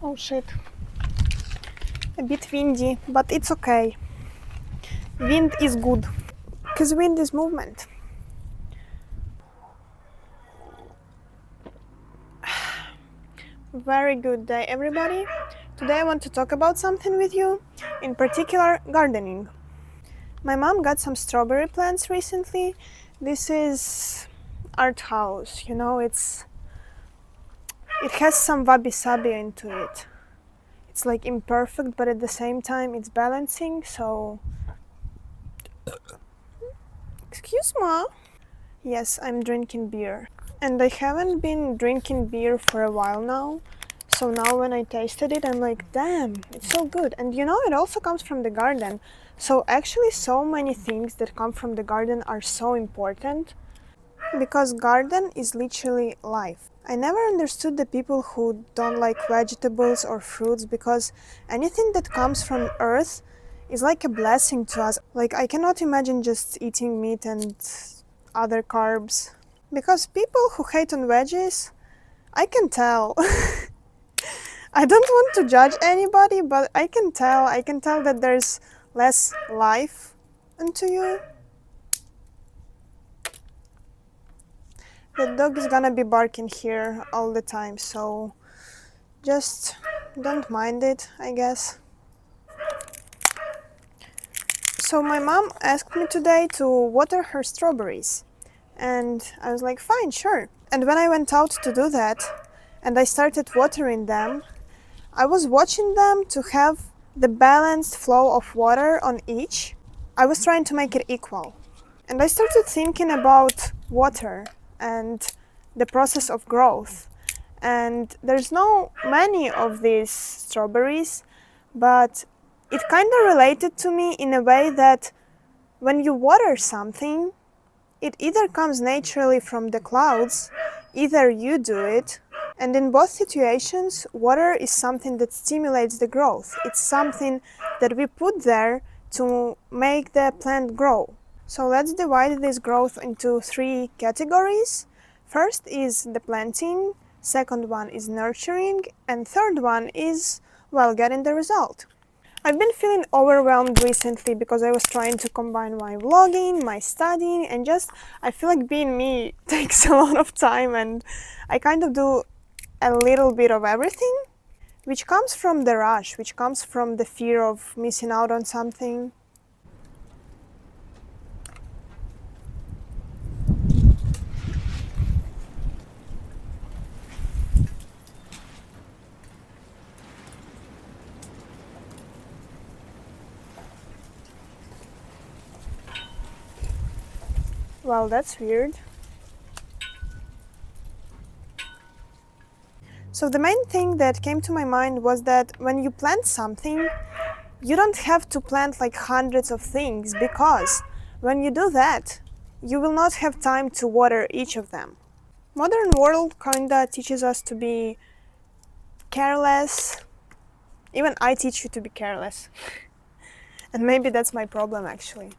Oh shit. A bit windy, but it's okay. Wind is good, because wind is movement. Very good day, everybody. Today I want to talk about something with you, in particular gardening. My mom got some strawberry plants recently. This is art house, it has some wabi-sabi into it. It's like imperfect, but at the same time it's balancing, so... Excuse me? Yes, I'm drinking beer. And I haven't been drinking beer for a while now. So now when I tasted it, I'm like, damn, it's so good. And it also comes from the garden. So actually so many things that come from the garden are so important. Because garden is literally life. I never understood the people who don't like vegetables or fruits, because anything that comes from earth is like a blessing to us. Like, I cannot imagine just eating meat and other carbs. Because people who hate on veggies, I can tell. I don't want to judge anybody, but I can tell that there's less life into you. The dog is gonna be barking here all the time, so just don't mind it, I guess. So my mom asked me today to water her strawberries, and I was like, fine, sure. And when I went out to do that, and I started watering them, I was watching them to have the balanced flow of water on each. I was trying to make it equal. And I started thinking about water and the process of growth. And there's no many of these strawberries, but it kind of related to me in a way that when you water something, it either comes naturally from the clouds, either you do it, and in both situations, water is something that stimulates the growth. It's something that we put there to make the plant grow. So let's divide this growth into 3 categories. First is the planting, second one is nurturing, and third one is, well, getting the result. I've been feeling overwhelmed recently because I was trying to combine my vlogging, my studying, and I feel like being me takes a lot of time, and I kind of do a little bit of everything, which comes from the rush, which comes from the fear of missing out on something. Well, that's weird. So the main thing that came to my mind was that when you plant something, you don't have to plant like hundreds of things, because when you do that, you will not have time to water each of them. Modern world kinda teaches us to be careless. Even I teach you to be careless. And maybe that's my problem, actually.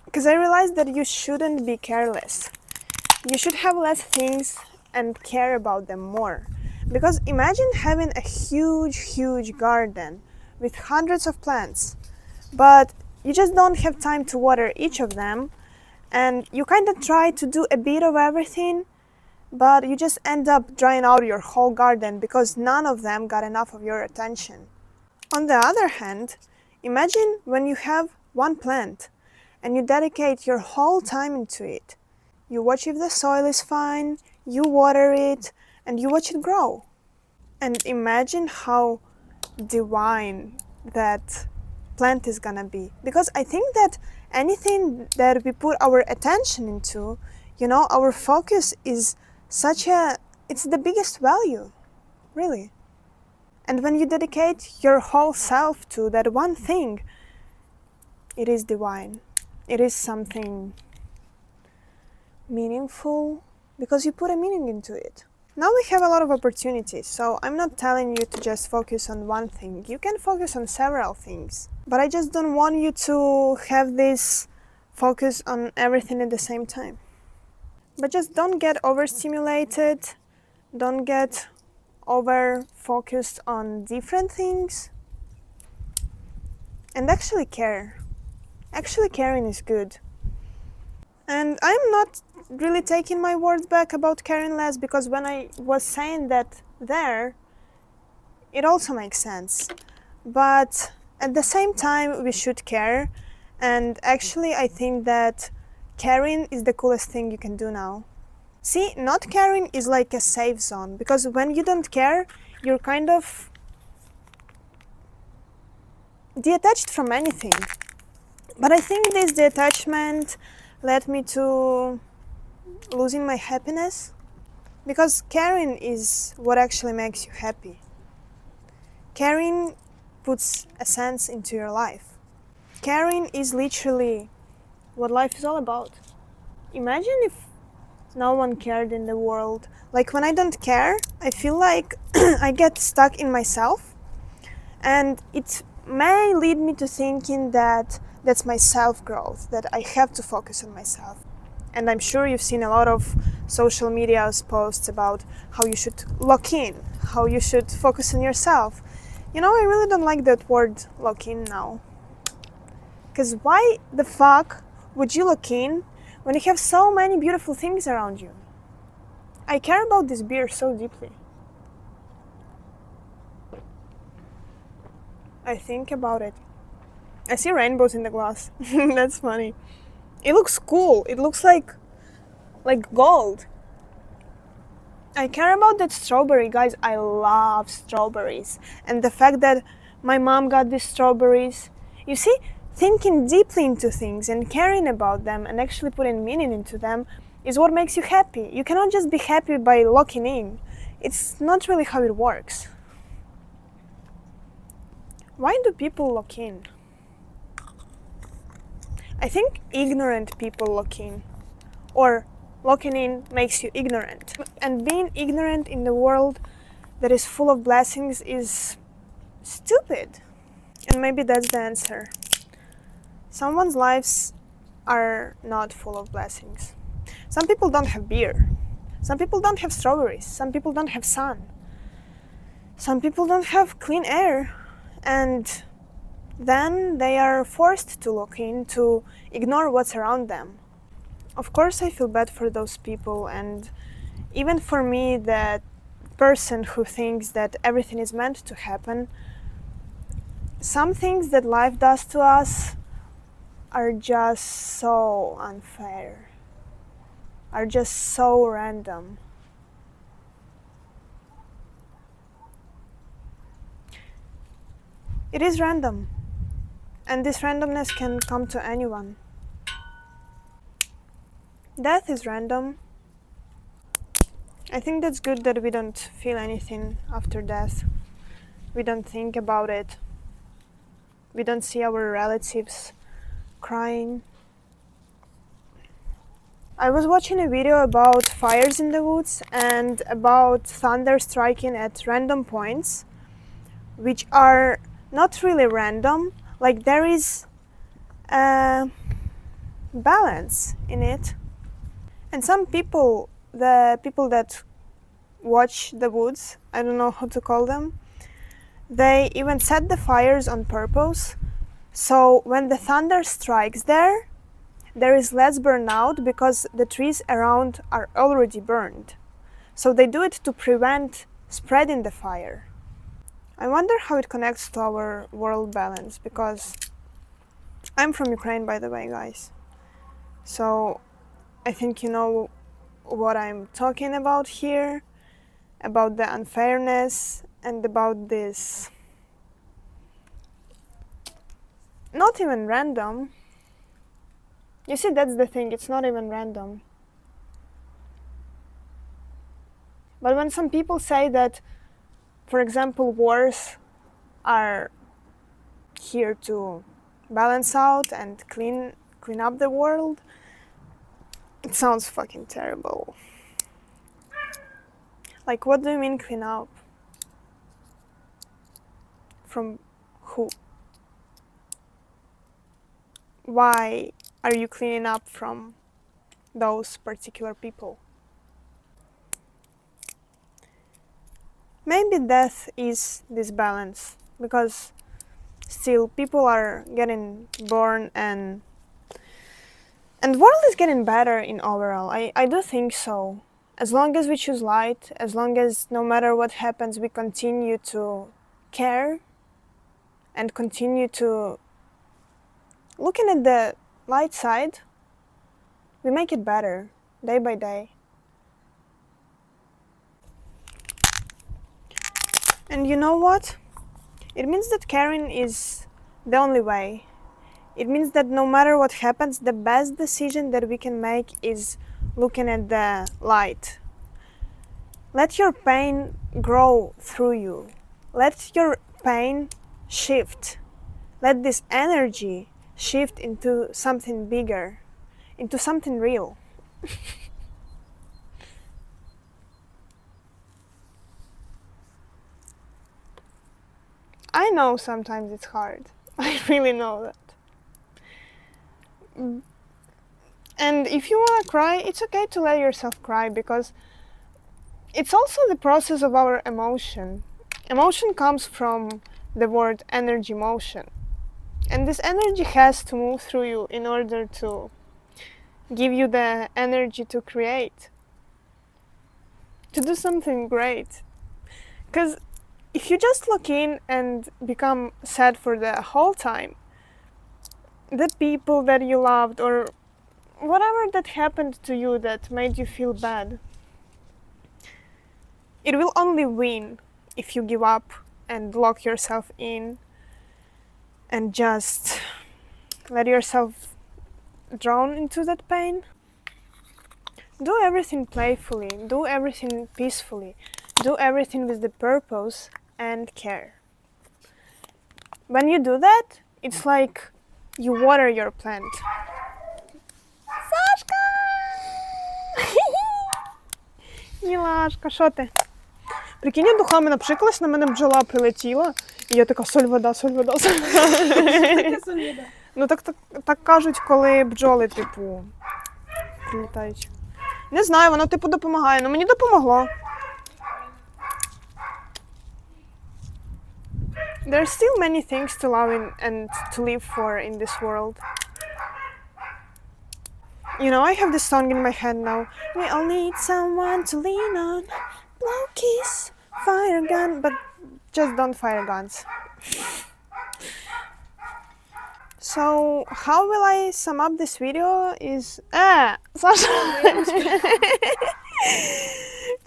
Because I realized that you shouldn't be careless. You should have less things and care about them more. Because imagine having a huge garden with hundreds of plants, but you just don't have time to water each of them, and you kind of try to do a bit of everything, but you just end up drying out your whole garden because none of them got enough of your attention. On the other hand, imagine when you have one plant and you dedicate your whole time into it. You watch if the soil is fine, you water it, and you watch it grow. And imagine how divine that plant is gonna be. Because I think that anything that we put our attention into, our focus is it's the biggest value, really. And when you dedicate your whole self to that one thing, it is divine. It is something meaningful because you put a meaning into it. Now we have a lot of opportunities, so I'm not telling you to just focus on one thing. You can focus on several things. But I just don't want you to have this focus on everything at the same time. But just don't get overstimulated, don't get over focused on different things and actually care. Actually caring is good. And I'm not really taking my words back about caring less, because when I was saying that there, it also makes sense. But at the same time, we should care. And actually, I think that caring is the coolest thing you can do now. See, not caring is like a safe zone, because when you don't care, you're kind of detached from anything. But I think this detachment led me to losing my happiness, because caring is what actually makes you happy. Caring puts a sense into your life. Caring is literally what life is all about. Imagine if no one cared in the world. Like when I don't care, I feel like I get stuck in myself, and it may lead me to thinking that that's my self-growth, that I have to focus on myself. And I'm sure you've seen a lot of social media posts about how you should lock in, how you should focus on yourself. You know, I really don't like that word lock in now. Because why the fuck would you lock in when you have so many beautiful things around you? I care about this beer so deeply. I think about it. I see rainbows in the glass. That's funny. It looks cool. It looks like gold. I care about that strawberry, guys. I love strawberries. And the fact that my mom got these strawberries. You see, thinking deeply into things and caring about them and actually putting meaning into them is what makes you happy. You cannot just be happy by locking in. It's not really how it works. Why do people lock in? I think ignorant people lock in. Or locking in makes you ignorant. And being ignorant in the world that is full of blessings is stupid. And maybe that's the answer. Someone's lives are not full of blessings. Some people don't have beer. Some people don't have strawberries. Some people don't have sun. Some people don't have clean air. And then they are forced to look in, to ignore what's around them. Of course, I feel bad for those people, and even for me, that person who thinks that everything is meant to happen. Some things that life does to us are just so unfair, are just so random. It is random, and this randomness can come to anyone. Death is random. I think that's good that we don't feel anything after death. We don't think about it. We don't see our relatives crying. I was watching a video about fires in the woods and about thunder striking at random points, which are not really random. Like there is a balance in it. And some people, the people that watch the woods, I don't know how to call them, they even set the fires on purpose. So when the thunder strikes there is less burnout because the trees around are already burned. So they do it to prevent spreading the fire. I wonder how it connects to our world balance, because I'm from Ukraine, by the way, guys. So I think you know what I'm talking about here, about the unfairness and about this not even random. You see, that's the thing, it's not even random. But when some people say that, for example, wars are here to balance out and clean up the world, it sounds fucking terrible. Like, what do you mean clean up? From who? Why are you cleaning up from those particular people? Maybe death is this balance, because still people are getting born and world is getting better in overall. I do think so. As long as we choose light, as long as no matter what happens we continue to care and continue to looking at the light side, we make it better day by day. And you know what? It means that caring is the only way. It means that no matter what happens, the best decision that we can make is looking at the light. Let your pain grow through you. Let your pain shift. Let this energy shift into something bigger, into something real. I know sometimes it's hard. I really know that. And if you want to cry, it's okay to let yourself cry, because it's also the process of our emotion. Emotion comes from the word energy motion. And this energy has to move through you in order to give you the energy to create, to do something great. Because if you just look in and become sad for the whole time, the people that you loved or whatever that happened to you that made you feel bad, it will only win if you give up and lock yourself in and just let yourself drown into that pain. Do everything playfully, do everything peacefully, do everything with the purpose and care. When you do that, it's like you water your plant. Сашка! Мілашка, що ти? Прикинь, я духами напшикалась, на мене бджола прилетіла, і я така соль, вода, соль, вода, соль, вода. Ну так кажуть, коли бджоли, типу, прилітають. Не знаю, воно типу допомагає, але мені допомогло. There are still many things to love and to live for in this world. You know, I have this song in my head now. We all need someone to lean on. Blow kiss, fire gun, but just don't fire guns. So, how will I sum up this video is... Sasha!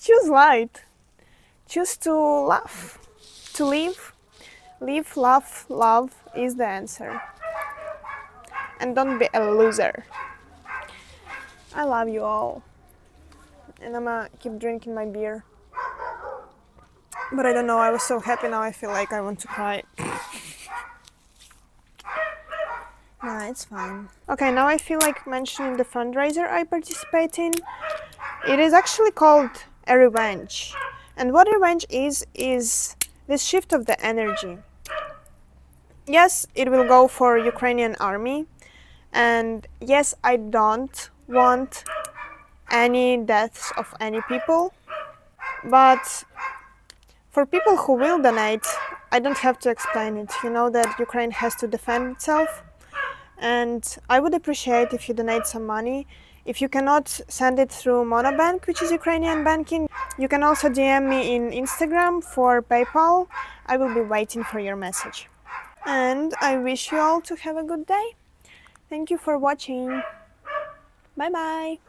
Choose light. Choose to laugh. To live. Live, laugh, love is the answer. And don't be a loser. I love you all. And I'm gonna keep drinking my beer. But I don't know, I was so happy now I feel like I want to cry. Nah, it's fine. Okay, now I feel like mentioning the fundraiser I participate in. It is actually called a revenge. And what revenge is this shift of the energy. Yes, it will go for Ukrainian army. And yes, I don't want any deaths of any people. But for people who will donate, I don't have to explain it. You know that Ukraine has to defend itself. And I would appreciate if you donate some money. If you cannot send it through Monobank, which is Ukrainian banking, you can also DM me in Instagram for PayPal. I will be waiting for your message. And I wish you all to have a good day. Thank you for watching. Bye bye.